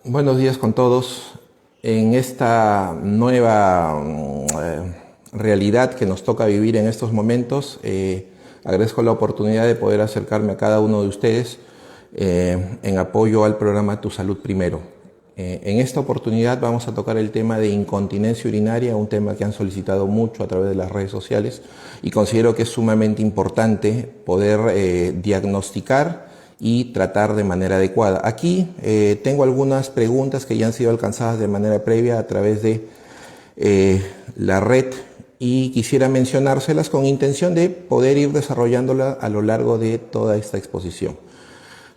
Buenos días con todos. En esta nueva realidad que nos toca vivir en estos momentos, agradezco la oportunidad de poder acercarme a cada uno de ustedes en apoyo al programa Tu Salud Primero. En esta oportunidad vamos a tocar el tema de incontinencia urinaria, un tema que han solicitado mucho a través de las redes sociales y considero que es sumamente importante poder diagnosticar y tratar de manera adecuada. Aquí tengo algunas preguntas que ya han sido alcanzadas de manera previa a través de la red y quisiera mencionárselas con intención de poder ir desarrollándola a lo largo de toda esta exposición.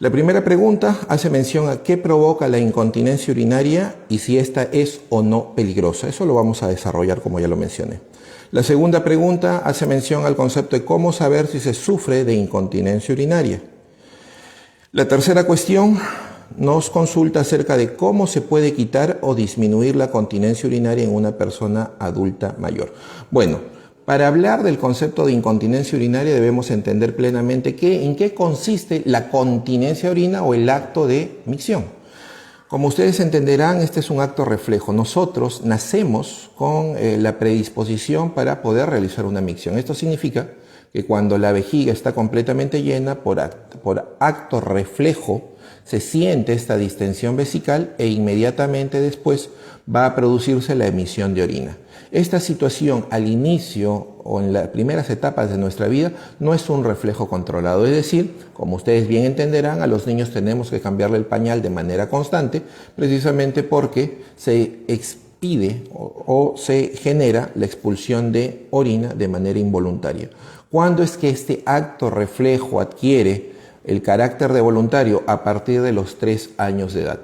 La primera pregunta hace mención a qué provoca la incontinencia urinaria y si esta es o no peligrosa. Eso lo vamos a desarrollar como ya lo mencioné. La segunda pregunta hace mención al concepto de cómo saber si se sufre de incontinencia urinaria. La tercera cuestión nos consulta acerca de cómo se puede quitar o disminuir la continencia urinaria en una persona adulta mayor. Bueno, para hablar del concepto de incontinencia urinaria debemos entender plenamente en qué consiste la continencia de orina o el acto de micción. Como ustedes entenderán, este es un acto reflejo. Nosotros nacemos con la predisposición para poder realizar una micción. Esto significa que cuando la vejiga está completamente llena, por acto reflejo, se siente esta distensión vesical e inmediatamente después va a producirse la emisión de orina. Esta situación al inicio o en las primeras etapas de nuestra vida no es un reflejo controlado, es decir, como ustedes bien entenderán, a los niños tenemos que cambiarle el pañal de manera constante precisamente porque se expide o se genera la expulsión de orina de manera involuntaria. ¿Cuándo es que este acto reflejo adquiere el carácter de voluntario? A partir de los 3 años de edad.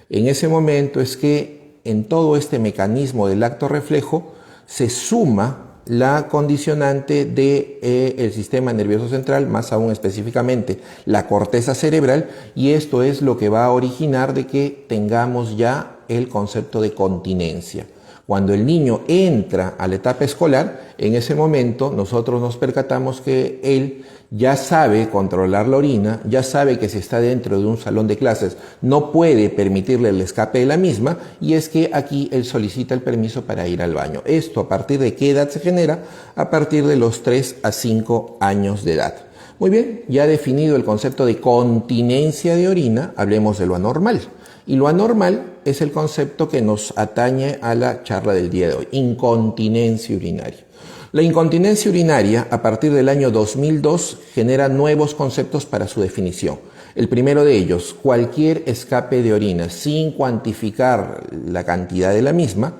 En ese momento es que en todo este mecanismo del acto reflejo se suma la condicionante del sistema nervioso central, más aún específicamente la corteza cerebral, y esto es lo que va a originar de que tengamos ya el concepto de continencia. Cuando el niño entra a la etapa escolar, en ese momento nosotros nos percatamos que él ya sabe controlar la orina, ya sabe que si está dentro de un salón de clases no puede permitirle el escape de la misma, y es que aquí él solicita el permiso para ir al baño. Esto, ¿a partir de qué edad se genera? A partir de los 3 a 5 años de edad. Muy bien, ya definido el concepto de continencia de orina, hablemos de lo anormal. Y lo anormal es el concepto que nos atañe a la charla del día de hoy, incontinencia urinaria. La incontinencia urinaria, a partir del año 2002, genera nuevos conceptos para su definición. El primero de ellos, cualquier escape de orina sin cuantificar la cantidad de la misma,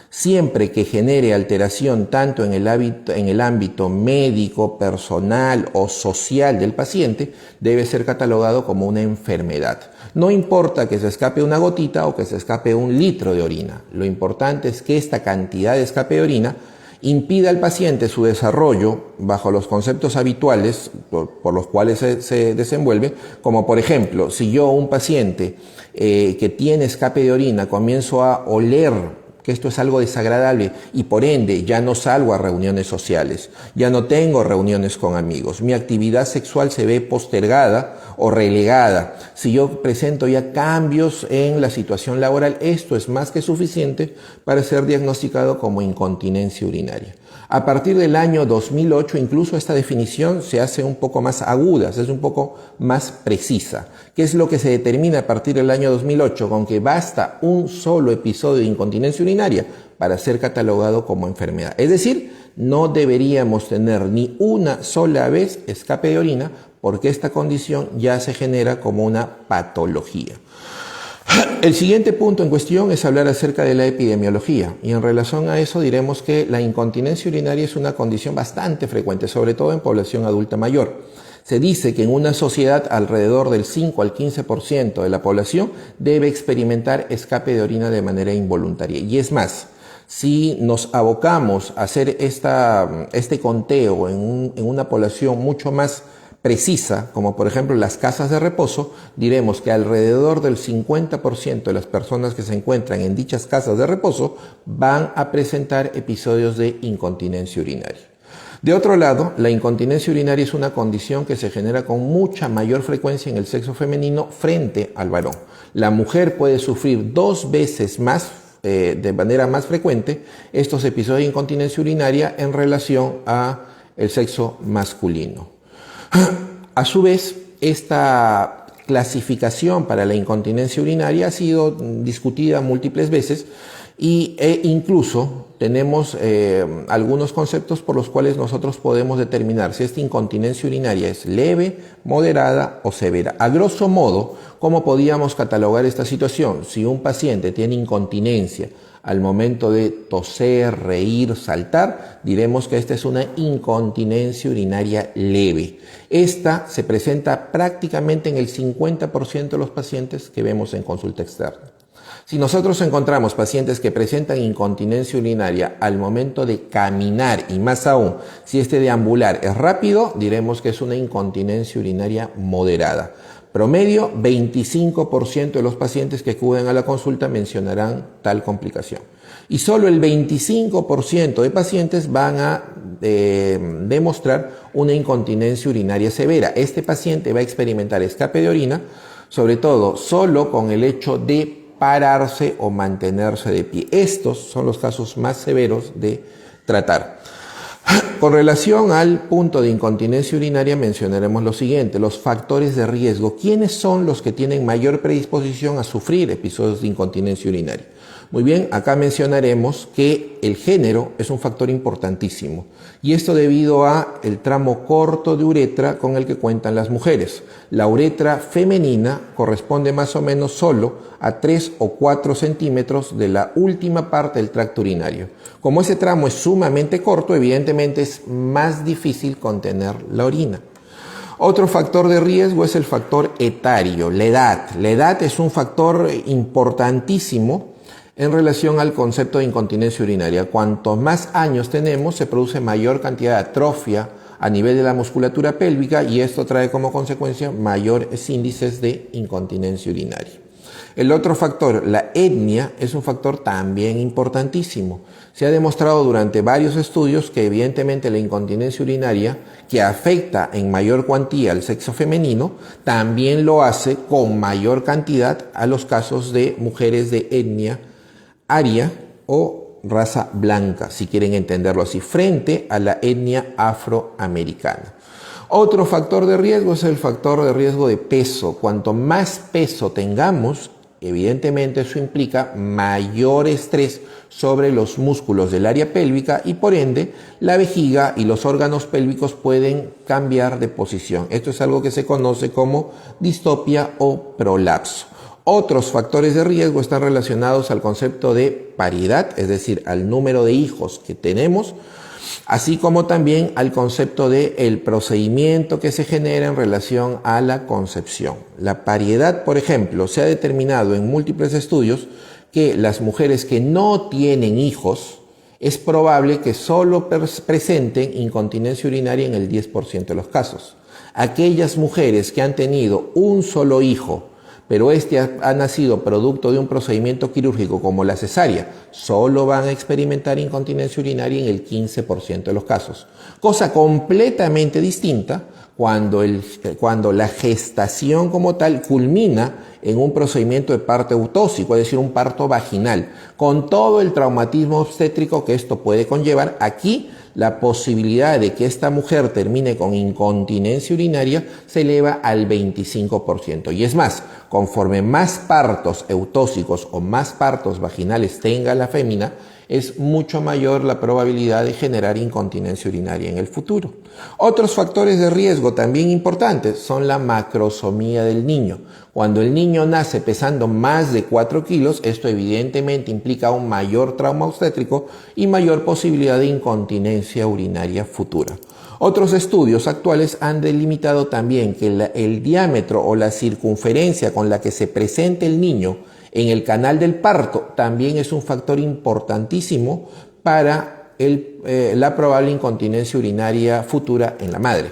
siempre que genere alteración tanto en el ámbito médico, personal o social del paciente, debe ser catalogado como una enfermedad. No importa que se escape una gotita o que se escape 1 litro de orina. Lo importante es que esta cantidad de escape de orina impida al paciente su desarrollo bajo los conceptos habituales por los cuales se desenvuelve, como por ejemplo, si yo, un paciente que tiene escape de orina, comienzo a oler que esto es algo desagradable y por ende ya no salgo a reuniones sociales, ya no tengo reuniones con amigos, mi actividad sexual se ve postergada o relegada, si yo presento ya cambios en la situación laboral, esto es más que suficiente para ser diagnosticado como incontinencia urinaria. A partir del año 2008, incluso esta definición se hace un poco más aguda, es un poco más precisa. ¿Qué es lo que se determina a partir del año 2008? Con que basta un solo episodio de incontinencia urinaria para ser catalogado como enfermedad. Es decir, no deberíamos tener ni una sola vez escape de orina porque esta condición ya se genera como una patología. El siguiente punto en cuestión es hablar acerca de la epidemiología y en relación a eso diremos que la incontinencia urinaria es una condición bastante frecuente, sobre todo en población adulta mayor. Se dice que en una sociedad alrededor del 5 al 15% de la población debe experimentar escape de orina de manera involuntaria. Y es más, si nos abocamos a hacer este conteo en una población mucho más precisa, como por ejemplo las casas de reposo, diremos que alrededor del 50% de las personas que se encuentran en dichas casas de reposo van a presentar episodios de incontinencia urinaria. De otro lado, la incontinencia urinaria es una condición que se genera con mucha mayor frecuencia en el sexo femenino frente al varón. La mujer puede sufrir 2 veces más, de manera más frecuente, estos episodios de incontinencia urinaria en relación a el sexo masculino. A su vez, esta clasificación para la incontinencia urinaria ha sido discutida múltiples veces e incluso tenemos algunos conceptos por los cuales nosotros podemos determinar si esta incontinencia urinaria es leve, moderada o severa. A grosso modo, ¿cómo podríamos catalogar esta situación? Si un paciente tiene incontinencia al momento de toser, reír, saltar, diremos que esta es una incontinencia urinaria leve. Esta se presenta prácticamente en el 50% de los pacientes que vemos en consulta externa. Si nosotros encontramos pacientes que presentan incontinencia urinaria al momento de caminar, y más aún, si este deambular es rápido, diremos que es una incontinencia urinaria moderada. Promedio, 25% de los pacientes que acuden a la consulta mencionarán tal complicación. Y solo el 25% de pacientes van a demostrar una incontinencia urinaria severa. Este paciente va a experimentar escape de orina, sobre todo solo con el hecho de pararse o mantenerse de pie. Estos son los casos más severos de tratar. Con relación al punto de incontinencia urinaria mencionaremos lo siguiente: los factores de riesgo. ¿Quiénes son los que tienen mayor predisposición a sufrir episodios de incontinencia urinaria? Muy bien, acá mencionaremos que el género es un factor importantísimo, y esto debido a el tramo corto de uretra con el que cuentan las mujeres. La uretra femenina corresponde más o menos solo a 3 o 4 centímetros de la última parte del tracto urinario. Como ese tramo es sumamente corto, evidentemente es más difícil contener la orina. Otro factor de riesgo es el factor etario, la edad. La edad es un factor importantísimo en relación al concepto de incontinencia urinaria. Cuanto más años tenemos, se produce mayor cantidad de atrofia a nivel de la musculatura pélvica, y esto trae como consecuencia mayores índices de incontinencia urinaria. El otro factor, la etnia, es un factor también importantísimo. Se ha demostrado durante varios estudios que evidentemente la incontinencia urinaria, que afecta en mayor cuantía al sexo femenino, también lo hace con mayor cantidad a los casos de mujeres de etnia aria o raza blanca, si quieren entenderlo así, frente a la etnia afroamericana. Otro factor de riesgo es el factor de riesgo de peso. Cuanto más peso tengamos, evidentemente eso implica mayor estrés sobre los músculos del área pélvica, y por ende la vejiga y los órganos pélvicos pueden cambiar de posición. Esto es algo que se conoce como distopia o prolapso. Otros factores de riesgo están relacionados al concepto de paridad, es decir, al número de hijos que tenemos, así como también al concepto del procedimiento que se genera en relación a la concepción. La paridad, por ejemplo, se ha determinado en múltiples estudios que las mujeres que no tienen hijos es probable que solo presenten incontinencia urinaria en el 10% de los casos. Aquellas mujeres que han tenido un solo hijo, pero este ha nacido producto de un procedimiento quirúrgico como la cesárea, solo van a experimentar incontinencia urinaria en el 15% de los casos. Cosa completamente distinta cuando la gestación como tal culmina en un procedimiento de parto eutóxico, es decir, un parto vaginal, con todo el traumatismo obstétrico que esto puede conllevar. Aquí la posibilidad de que esta mujer termine con incontinencia urinaria se eleva al 25%. Y es más, conforme más partos eutóxicos o más partos vaginales tenga la fémina, es mucho mayor la probabilidad de generar incontinencia urinaria en el futuro. Otros factores de riesgo también importantes son la macrosomía del niño. Cuando el niño nace pesando más de 4 kilos, esto evidentemente implica un mayor trauma obstétrico y mayor posibilidad de incontinencia urinaria futura. Otros estudios actuales han delimitado también que el diámetro o la circunferencia con la que se presenta el niño en el canal del parto también es un factor importantísimo para la probable incontinencia urinaria futura en la madre.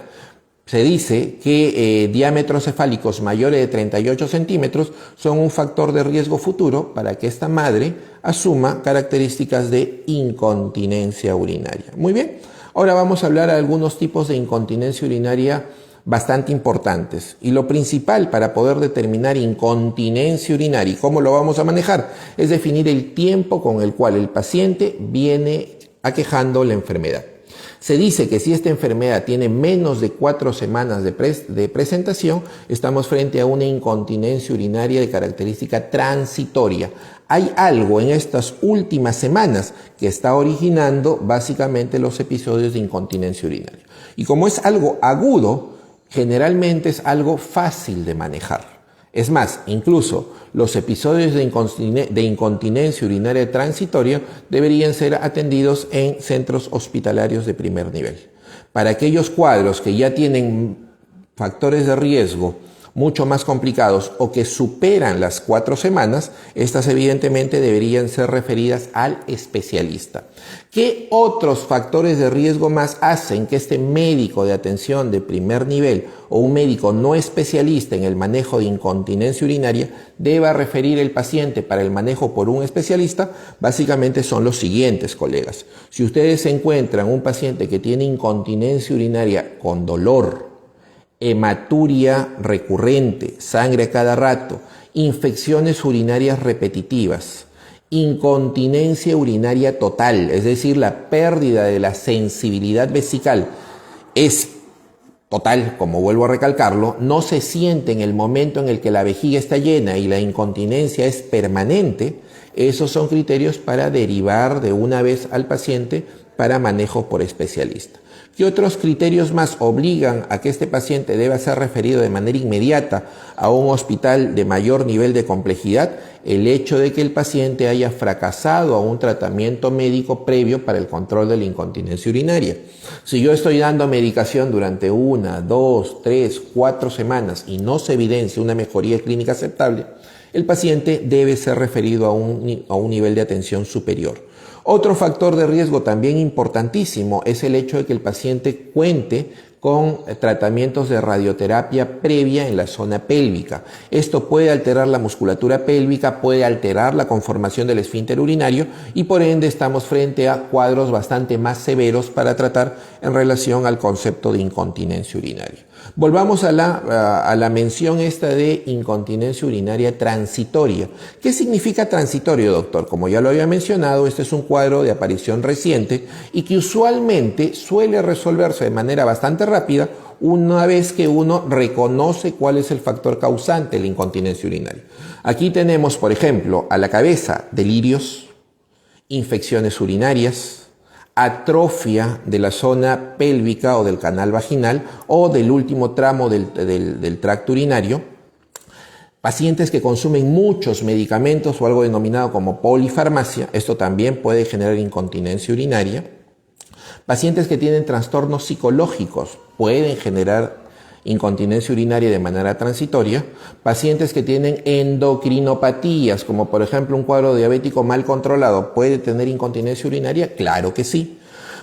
Se dice que diámetros cefálicos mayores de 38 centímetros son un factor de riesgo futuro para que esta madre asuma características de incontinencia urinaria. Muy bien. Ahora vamos a hablar de algunos tipos de incontinencia urinaria bastante importantes. Y lo principal para poder determinar incontinencia urinaria y cómo lo vamos a manejar es definir el tiempo con el cual el paciente viene aquejando la enfermedad. Se dice que si esta enfermedad tiene menos de 4 semanas de presentación, estamos frente a una incontinencia urinaria de característica transitoria. Hay algo en estas últimas semanas que está originando básicamente los episodios de incontinencia urinaria. Y como es algo agudo, generalmente es algo fácil de manejar. Es más, incluso los episodios de incontinencia urinaria transitoria deberían ser atendidos en centros hospitalarios de primer nivel. Para aquellos cuadros que ya tienen factores de riesgo mucho más complicados o que superan las 4 semanas, estas evidentemente deberían ser referidas al especialista. ¿Qué otros factores de riesgo más hacen que este médico de atención de primer nivel o un médico no especialista en el manejo de incontinencia urinaria deba referir el paciente para el manejo por un especialista? Básicamente son los siguientes, colegas. Si ustedes encuentran un paciente que tiene incontinencia urinaria con dolor, hematuria recurrente, sangre a cada rato, infecciones urinarias repetitivas, incontinencia urinaria total, es decir, la pérdida de la sensibilidad vesical es total, como vuelvo a recalcarlo, no se siente en el momento en el que la vejiga está llena y la incontinencia es permanente, esos son criterios para derivar de una vez al paciente para manejo por especialista. ¿Qué otros criterios más obligan a que este paciente deba ser referido de manera inmediata a un hospital de mayor nivel de complejidad? El hecho de que el paciente haya fracasado a un tratamiento médico previo para el control de la incontinencia urinaria. Si yo estoy dando medicación durante 1, 2, 3, 4 semanas y no se evidencia una mejoría clínica aceptable, el paciente debe ser referido a un nivel de atención superior. Otro factor de riesgo también importantísimo es el hecho de que el paciente cuente con tratamientos de radioterapia previa en la zona pélvica. Esto puede alterar la musculatura pélvica, puede alterar la conformación del esfínter urinario y por ende estamos frente a cuadros bastante más severos para tratar en relación al concepto de incontinencia urinaria. Volvamos a la mención esta de incontinencia urinaria transitoria. ¿Qué significa transitorio, doctor? Como ya lo había mencionado, este es un cuadro de aparición reciente y que usualmente suele resolverse de manera bastante rápida una vez que uno reconoce cuál es el factor causante de la incontinencia urinaria. Aquí tenemos, por ejemplo, a la cabeza delirios, infecciones urinarias, atrofia de la zona pélvica o del canal vaginal o del último tramo del tracto urinario, pacientes que consumen muchos medicamentos o algo denominado como polifarmacia, esto también puede generar incontinencia urinaria, pacientes que tienen trastornos psicológicos pueden generar incontinencia urinaria de manera transitoria, pacientes que tienen endocrinopatías, como por ejemplo un cuadro diabético mal controlado, ¿puede tener incontinencia urinaria? Claro que sí.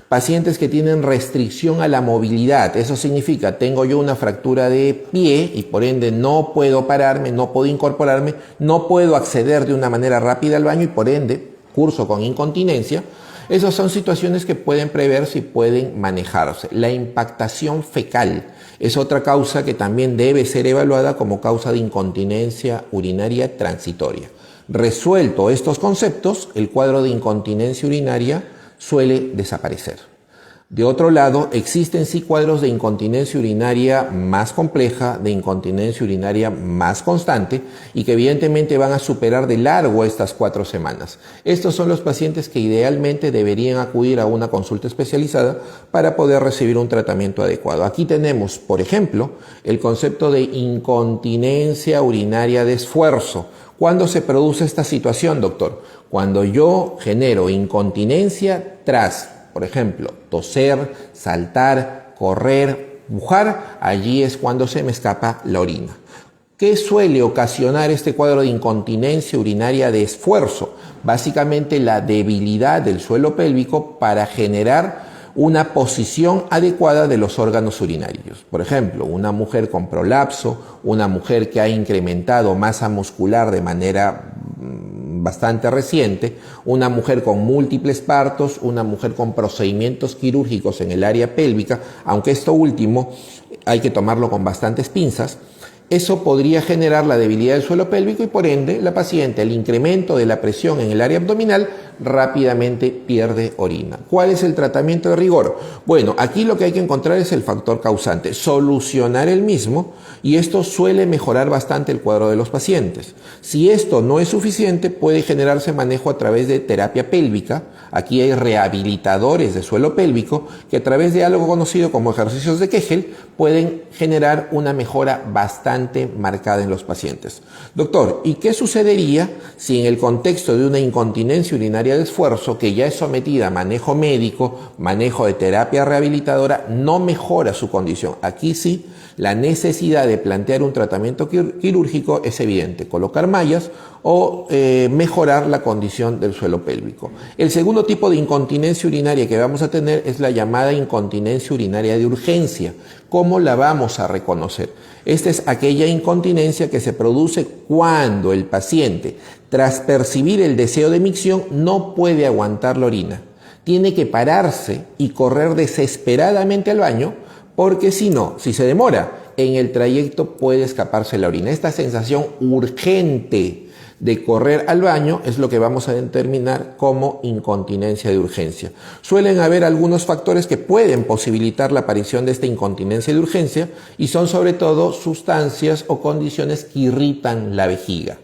Pacientes que tienen restricción a la movilidad, eso significa tengo yo una fractura de pie y por ende no puedo pararme, no puedo incorporarme, no puedo acceder de una manera rápida al baño y por ende curso con incontinencia. Esas son situaciones que pueden preverse y pueden manejarse. La impactación fecal es otra causa que también debe ser evaluada como causa de incontinencia urinaria transitoria. Resuelto estos conceptos, el cuadro de incontinencia urinaria suele desaparecer. De otro lado, existen sí cuadros de incontinencia urinaria más compleja, de incontinencia urinaria más constante y que evidentemente van a superar de largo estas 4 semanas. Estos son los pacientes que idealmente deberían acudir a una consulta especializada para poder recibir un tratamiento adecuado. Aquí tenemos, por ejemplo, el concepto de incontinencia urinaria de esfuerzo. ¿Cuándo se produce esta situación, doctor? Cuando yo genero incontinencia tras, por ejemplo, toser, saltar, correr, pujar, allí es cuando se me escapa la orina. ¿Qué suele ocasionar este cuadro de incontinencia urinaria de esfuerzo? Básicamente la debilidad del suelo pélvico para generar una posición adecuada de los órganos urinarios. Por ejemplo, una mujer con prolapso, una mujer que ha incrementado masa muscular de manera bastante reciente, una mujer con múltiples partos, una mujer con procedimientos quirúrgicos en el área pélvica, aunque esto último hay que tomarlo con bastantes pinzas, eso podría generar la debilidad del suelo pélvico y por ende la paciente, al incremento de la presión en el área abdominal, rápidamente pierde orina. ¿Cuál es el tratamiento de rigor? Bueno, aquí lo que hay que encontrar es el factor causante, solucionar el mismo, y esto suele mejorar bastante el cuadro de los pacientes. Si esto no es suficiente, puede generarse manejo a través de terapia pélvica. Aquí hay rehabilitadores de suelo pélvico que a través de algo conocido como ejercicios de Kegel pueden generar una mejora bastante marcada en los pacientes. Doctor, ¿y qué sucedería si en el contexto de una incontinencia urinaria de esfuerzo, que ya es sometida a manejo médico, manejo de terapia rehabilitadora, no mejora su condición? Aquí sí, la necesidad de plantear un tratamiento quirúrgico es evidente, colocar mallas o mejorar la condición del suelo pélvico. El segundo tipo de incontinencia urinaria que vamos a tener es la llamada incontinencia urinaria de urgencia. ¿Cómo la vamos a reconocer? Esta es aquella incontinencia que se produce cuando el paciente, tras percibir el deseo de micción, no puede aguantar la orina. Tiene que pararse y correr desesperadamente al baño, porque si no, si se demora en el trayecto puede escaparse la orina. Esta sensación urgente de correr al baño es lo que vamos a determinar como incontinencia de urgencia. Suelen haber algunos factores que pueden posibilitar la aparición de esta incontinencia de urgencia y son sobre todo sustancias o condiciones que irritan la vejiga.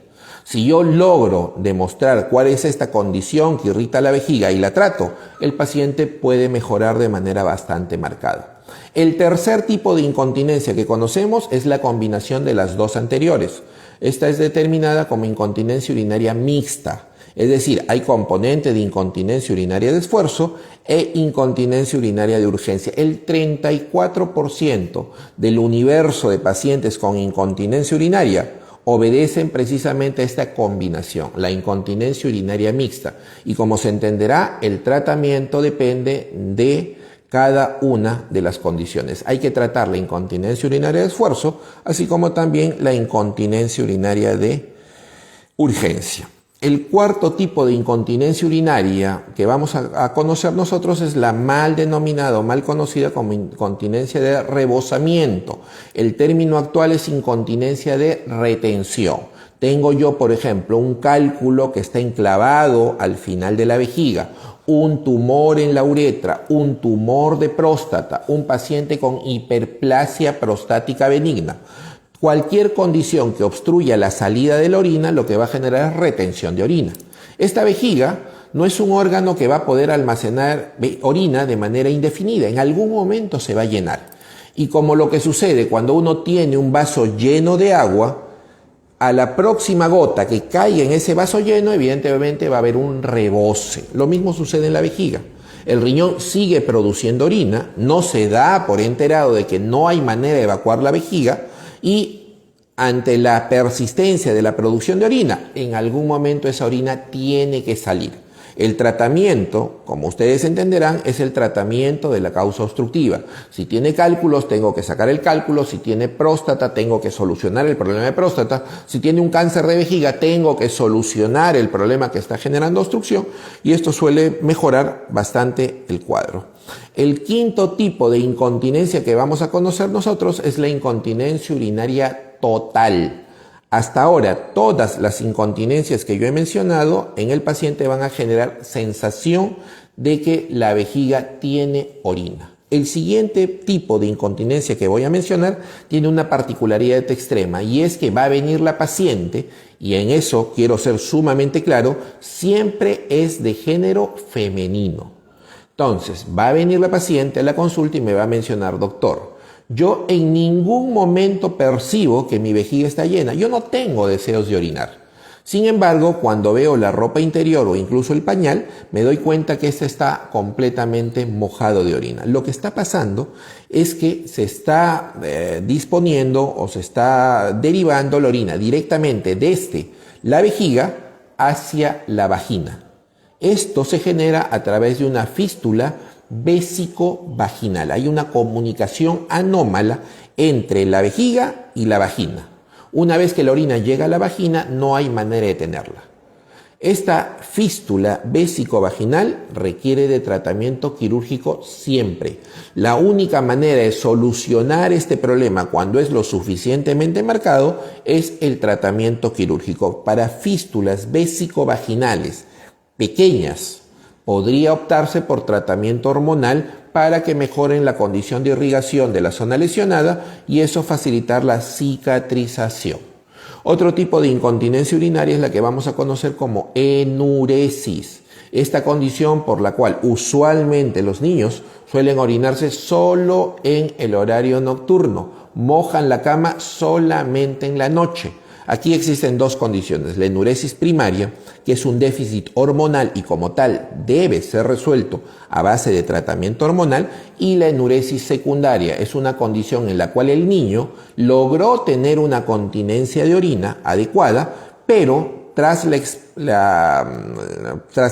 Si yo logro demostrar cuál es esta condición que irrita la vejiga y la trato, el paciente puede mejorar de manera bastante marcada. El tercer tipo de incontinencia que conocemos es la combinación de las dos anteriores. Esta es determinada como incontinencia urinaria mixta, es decir, hay componente de incontinencia urinaria de esfuerzo e incontinencia urinaria de urgencia. El 34% del universo de pacientes con incontinencia urinaria obedecen precisamente a esta combinación, la incontinencia urinaria mixta. Y como se entenderá, el tratamiento depende de cada una de las condiciones. Hay que tratar la incontinencia urinaria de esfuerzo, así como también la incontinencia urinaria de urgencia. El cuarto tipo de incontinencia urinaria que vamos a conocer nosotros es la mal denominada o mal conocida como incontinencia de rebosamiento. El término actual es incontinencia de retención. Tengo yo, por ejemplo, un cálculo que está enclavado al final de la vejiga, un tumor en la uretra, un tumor de próstata, un paciente con hiperplasia prostática benigna. Cualquier condición que obstruya la salida de la orina lo que va a generar es retención de orina. Esta vejiga no es un órgano que va a poder almacenar orina de manera indefinida, en algún momento se va a llenar. Y como lo que sucede cuando uno tiene un vaso lleno de agua, a la próxima gota que caiga en ese vaso lleno, evidentemente va a haber un rebose. Lo mismo sucede en la vejiga. El riñón sigue produciendo orina, no se da por enterado de que no hay manera de evacuar la vejiga y ante la persistencia de la producción de orina, en algún momento esa orina tiene que salir. El tratamiento, como ustedes entenderán, es el tratamiento de la causa obstructiva. Si tiene cálculos, tengo que sacar el cálculo. Si tiene próstata, tengo que solucionar el problema de próstata. Si tiene un cáncer de vejiga, tengo que solucionar el problema que está generando obstrucción. Y esto suele mejorar bastante el cuadro. El quinto tipo de incontinencia que vamos a conocer nosotros es la incontinencia urinaria total. Hasta ahora, todas las incontinencias que yo he mencionado en el paciente van a generar sensación de que la vejiga tiene orina. El siguiente tipo de incontinencia que voy a mencionar tiene una particularidad extrema y es que va a venir la paciente, y en eso quiero ser sumamente claro, siempre es de género femenino. Entonces, va a venir la paciente a la consulta y me va a mencionar: doctor, yo en ningún momento percibo que mi vejiga está llena. Yo no tengo deseos de orinar. Sin embargo, cuando veo la ropa interior o incluso el pañal, me doy cuenta que este está completamente mojado de orina. Lo que está pasando es que se está disponiendo o se está derivando la orina directamente desde la vejiga hacia la vagina. Esto se genera a través de una fístula vésico-vaginal. Hay una comunicación anómala entre la vejiga y la vagina. Una vez que la orina llega a la vagina, no hay manera de detenerla. Esta fístula vésico-vaginal requiere de tratamiento quirúrgico siempre. La única manera de solucionar este problema cuando es lo suficientemente marcado es el tratamiento quirúrgico. Para fístulas vésico-vaginales pequeñas, podría optarse por tratamiento hormonal para que mejoren la condición de irrigación de la zona lesionada y eso facilitar la cicatrización. Otro tipo de incontinencia urinaria es la que vamos a conocer como enuresis. Esta condición por la cual usualmente los niños suelen orinarse solo en el horario nocturno, mojan la cama solamente en la noche. Aquí existen dos condiciones: la enuresis primaria, que es un déficit hormonal y como tal debe ser resuelto a base de tratamiento hormonal, y la enuresis secundaria es una condición en la cual el niño logró tener una continencia de orina adecuada, pero tras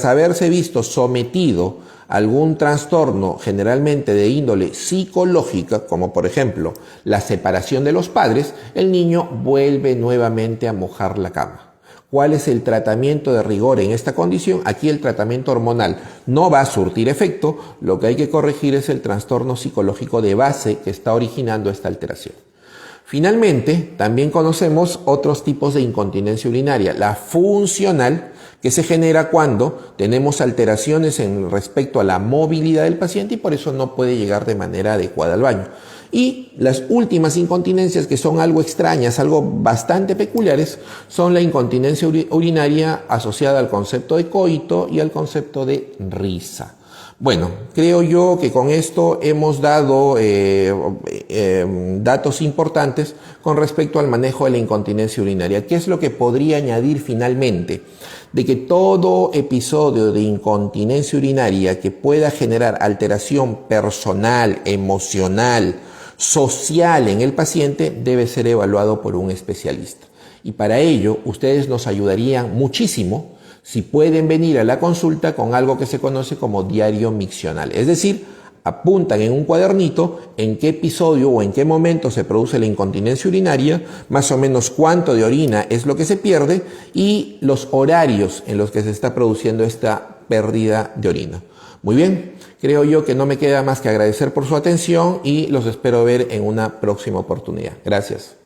haberse visto sometido a algún trastorno generalmente de índole psicológica, como por ejemplo la separación de los padres, el niño vuelve nuevamente a mojar la cama. ¿Cuál es el tratamiento de rigor en esta condición? Aquí el tratamiento hormonal no va a surtir efecto, lo que hay que corregir es el trastorno psicológico de base que está originando esta alteración. Finalmente, también conocemos otros tipos de incontinencia urinaria, la funcional, que se genera cuando tenemos alteraciones en respecto a la movilidad del paciente y por eso no puede llegar de manera adecuada al baño. Y las últimas incontinencias, que son algo extrañas, algo bastante peculiares, son la incontinencia urinaria asociada al concepto de coito y al concepto de risa. Bueno, creo yo que con esto hemos dado datos importantes con respecto al manejo de la incontinencia urinaria. ¿Qué es lo que podría añadir finalmente? De que todo episodio de incontinencia urinaria que pueda generar alteración personal, emocional, social en el paciente debe ser evaluado por un especialista. Y para ello, ustedes nos ayudarían muchísimo si pueden venir a la consulta con algo que se conoce como diario miccional. Es decir, apuntan en un cuadernito en qué episodio o en qué momento se produce la incontinencia urinaria, más o menos cuánto de orina es lo que se pierde y los horarios en los que se está produciendo esta pérdida de orina. Muy bien, creo yo que no me queda más que agradecer por su atención y los espero ver en una próxima oportunidad. Gracias.